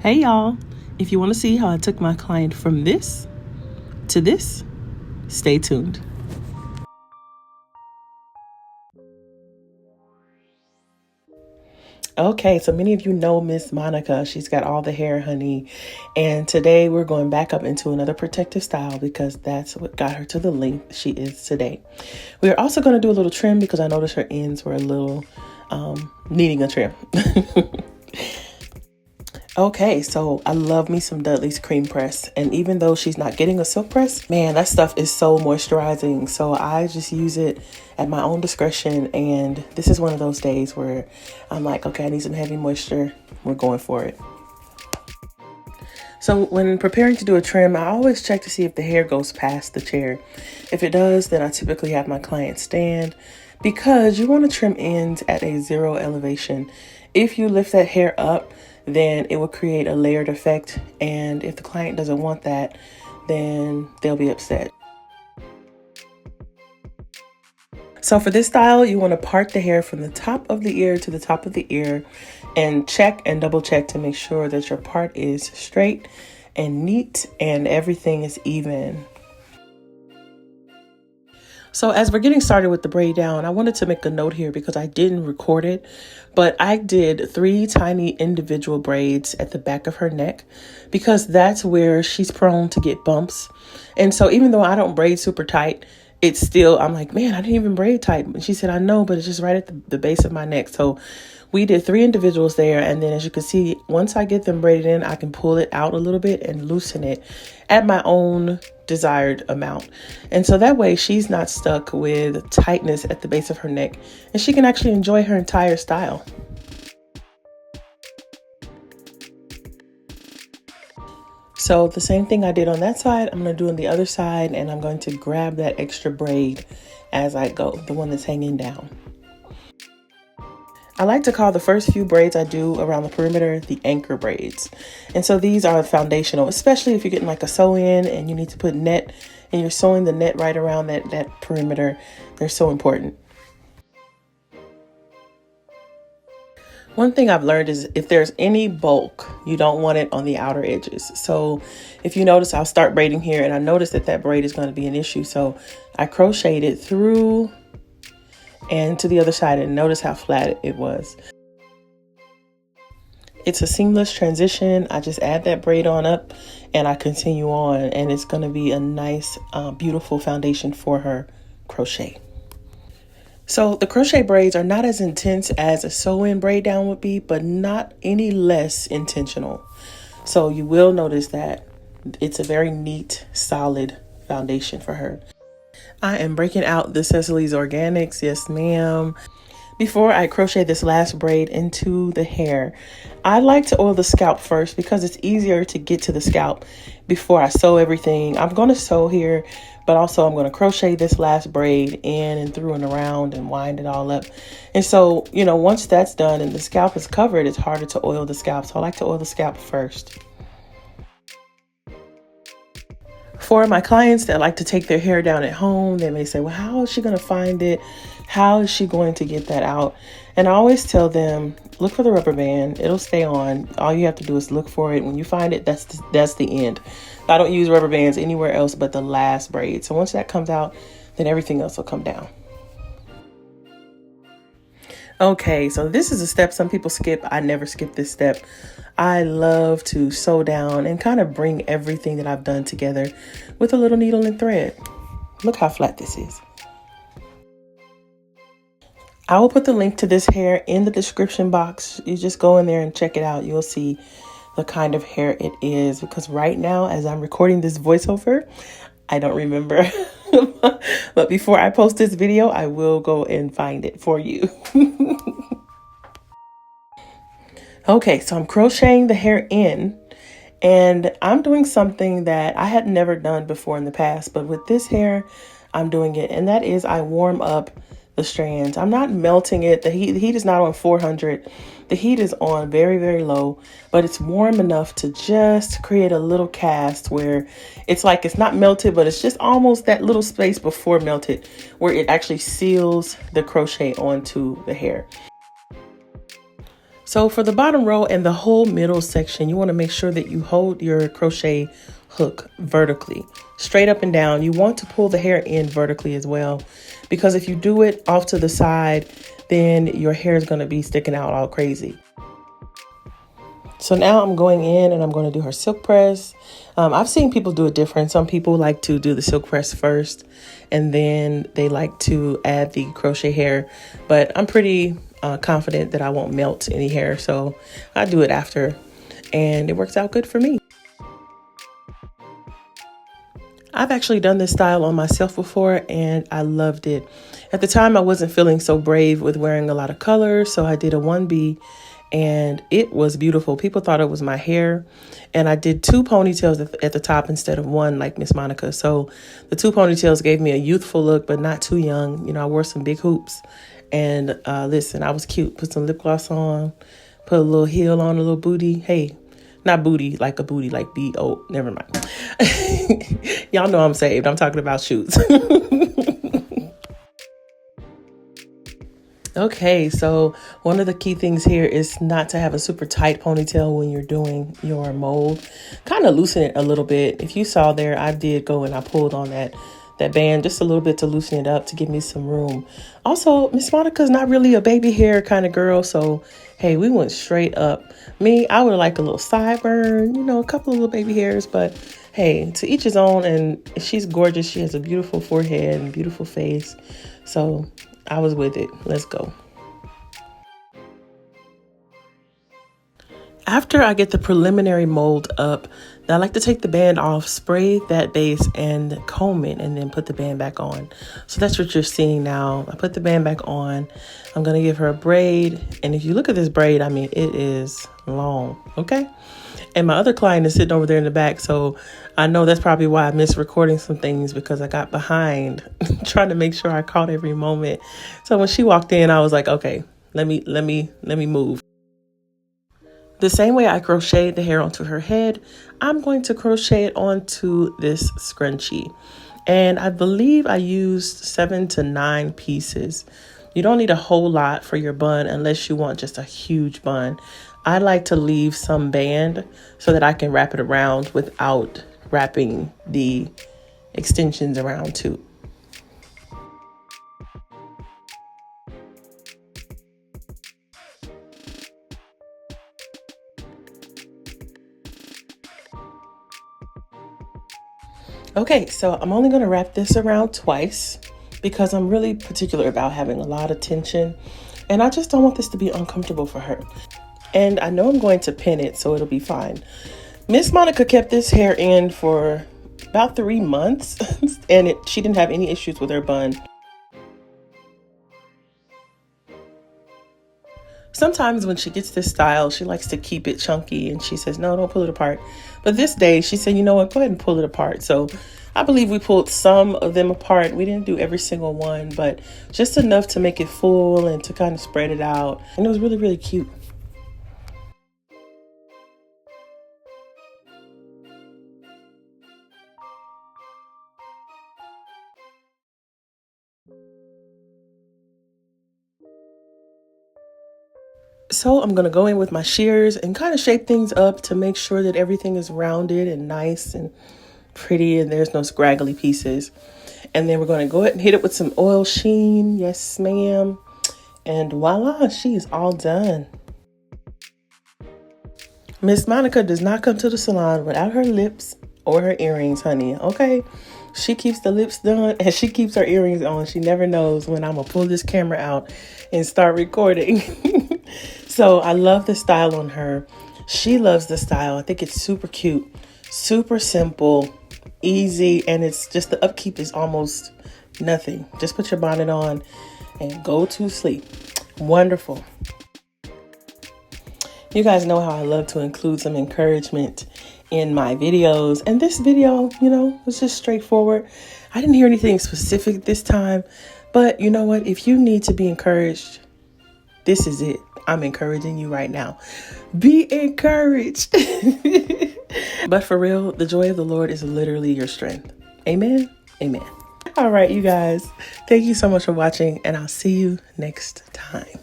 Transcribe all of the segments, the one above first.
Hey y'all, if you want to see how I took my client from this to this, stay tuned. Okay, so many of you know Miss Monica. She's got all the hair, honey. And today we're going back up into another protective style because that's what got her to the length she is today. We're also going to do a little trim because I noticed her ends were a little needing a trim. Okay, so I love me some Dudley's cream press, and even though she's not getting a silk press, man, that stuff is so moisturizing. So I just use it at my own discretion, and this is one of those days where I'm like, okay, I need some heavy moisture. We're going for it. So when preparing to do a trim, I always check to see if the hair goes past the chair. If it does, then I typically have my client stand because you want to trim ends at a 0 elevation. If you lift that hair up, then it will create a layered effect, and if the client doesn't want that, then they'll be upset. So for this style, you want to part the hair from the top of the ear to the top of the ear and check and double check to make sure that your part is straight and neat and everything is even. So as we're getting started with the braid down, I wanted to make a note here because I didn't record it, but I did 3 tiny individual braids at the back of her neck because that's where she's prone to get bumps. And so even though I don't braid super tight, it's still, I'm like, man, I didn't even braid tight. And she said, I know, but it's just right at the base of my neck. So we did 3 individuals there. And then as you can see, once I get them braided in, I can pull it out a little bit and loosen it at my own desired amount. And so that way she's not stuck with tightness at the base of her neck and she can actually enjoy her entire style. So the same thing I did on that side, I'm going to do on the other side, and I'm going to grab that extra braid as I go, the one that's hanging down. I like to call the first few braids I do around the perimeter the anchor braids. And so these are foundational, especially if you're getting like a sew in and you need to put net and you're sewing the net right around that perimeter. They're so important. One thing I've learned is if there's any bulk, you don't want it on the outer edges. So if you notice, I'll start braiding here and I noticed that braid is going to be an issue. So I crocheted it through and to the other side and notice how flat it was. It's a seamless transition. I just add that braid on up and I continue on, and it's going to be a nice, beautiful foundation for her crochet. So the crochet braids are not as intense as a sew-in braid down would be, but not any less intentional. So you will notice that it's a very neat, solid foundation for her. I am breaking out the Cecily's Organics. Yes, ma'am. Before I crochet this last braid into the hair, I like to oil the scalp first because it's easier to get to the scalp before I sew everything. I'm going to sew here, but also I'm going to crochet this last braid in and through and around and wind it all up. And so, you know, once that's done and the scalp is covered, it's harder to oil the scalp. So I like to oil the scalp first. For my clients that like to take their hair down at home, they may say, well, how is she going to find it? How is she going to get that out? And I always tell them, look for the rubber band. It'll stay on. All you have to do is look for it. When you find it, that's the end. I don't use rubber bands anywhere else but the last braid. So once that comes out, then everything else will come down. Okay, so this is a step some people skip. I never skip this step. I love to sew down and kind of bring everything that I've done together with a little needle and thread. Look how flat this is. I will put the link to this hair in the description box. You just go in there and check it out. You'll see the kind of hair it is, because right now, as I'm recording this voiceover, I don't remember. But before I post this video, I will go and find it for you. Okay, so I'm crocheting the hair in, and I'm doing something that I had never done before in the past, but with this hair, I'm doing it, and that is I warm up the strands. I'm not melting it. The heat is not on 400. The heat is on very, very low, but it's warm enough to just create a little cast where it's like it's not melted, but it's just almost that little space before melted where it actually seals the crochet onto the hair. So for the bottom row and the whole middle section, you want to make sure that you hold your crochet hook vertically, straight up and down. You want to pull the hair in vertically as well, because if you do it off to the side, then your hair is going to be sticking out all crazy. So now I'm going in and I'm going to do her silk press. I've seen people do it different. Some people like to do the silk press first, and then they like to add the crochet hair. But I'm pretty confident that I won't melt any hair, so I do it after, and it works out good for me. I've actually done this style on myself before, and I loved it. At the time, I wasn't feeling so brave with wearing a lot of color, so I did a 1B, and it was beautiful. People thought it was my hair, and I did 2 ponytails at the top instead of 1 like Miss Monica. So the 2 ponytails gave me a youthful look, but not too young. You know, I wore some big hoops, and listen, I was cute. Put some lip gloss on, put a little heel on, a little booty. Hey, not booty, like a booty, like B-O, never mind. Y'all know I'm saved. I'm talking about shoes. Okay, so one of the key things here is not to have a super tight ponytail when you're doing your mold. Kind of loosen it a little bit. If you saw there, I did go and I pulled on that band just a little bit to loosen it up, to give me some room. Also, Miss Monica's not really a baby hair kind of girl, so hey, we went straight up. Me, I would like a little sideburn, you know, a couple of little baby hairs, but hey, to each his own. And she's gorgeous. She has a beautiful forehead and beautiful face. So I was with it. Let's go. After I get the preliminary mold up, I like to take the band off, spray that base, and comb it, and then put the band back on. So that's what you're seeing now. I put the band back on. I'm going to give her a braid. And if you look at this braid, I mean, it is long, okay? And my other client is sitting over there in the back, so I know that's probably why I missed recording some things, because I got behind trying to make sure I caught every moment. So when she walked in, I was like, okay, let me move. The same way I crocheted the hair onto her head, I'm going to crochet it onto this scrunchie. And I believe I used 7 to 9 pieces. You don't need a whole lot for your bun unless you want just a huge bun. I like to leave some band so that I can wrap it around without wrapping the extensions around too. Okay, so I'm only going to wrap this around twice because I'm really particular about having a lot of tension, and I just don't want this to be uncomfortable for her. And I know I'm going to pin it, so it'll be fine. Miss Monica kept this hair in for about 3 months, and she didn't have any issues with her bun. Sometimes when she gets this style, she likes to keep it chunky, and she says, no, don't pull it apart. But this day she said, you know what, go ahead and pull it apart. So I believe we pulled some of them apart. We didn't do every single one, but just enough to make it full and to kind of spread it out. And it was really, really cute. So I'm going to go in with my shears and kind of shape things up to make sure that everything is rounded and nice and pretty and there's no scraggly pieces. And then we're going to go ahead and hit it with some oil sheen. Yes, ma'am. And voila, she's all done. Miss Monica does not come to the salon without her lips or her earrings, honey. Okay? She keeps the lips done and she keeps her earrings on. She never knows when I'm going to pull this camera out and start recording. So I love the style on her. She loves the style. I think it's super cute, super simple, easy, and it's just the upkeep is almost nothing. Just put your bonnet on and go to sleep. Wonderful. You guys know how I love to include some encouragement in my videos. And this video, you know, was just straightforward. I didn't hear anything specific this time, but you know what? If you need to be encouraged, this is it. I'm encouraging you right now. Be encouraged. But for real, the joy of the Lord is literally your strength. Amen. Amen. All right, you guys. Thank you so much for watching, and I'll see you next time.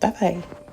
Bye-bye.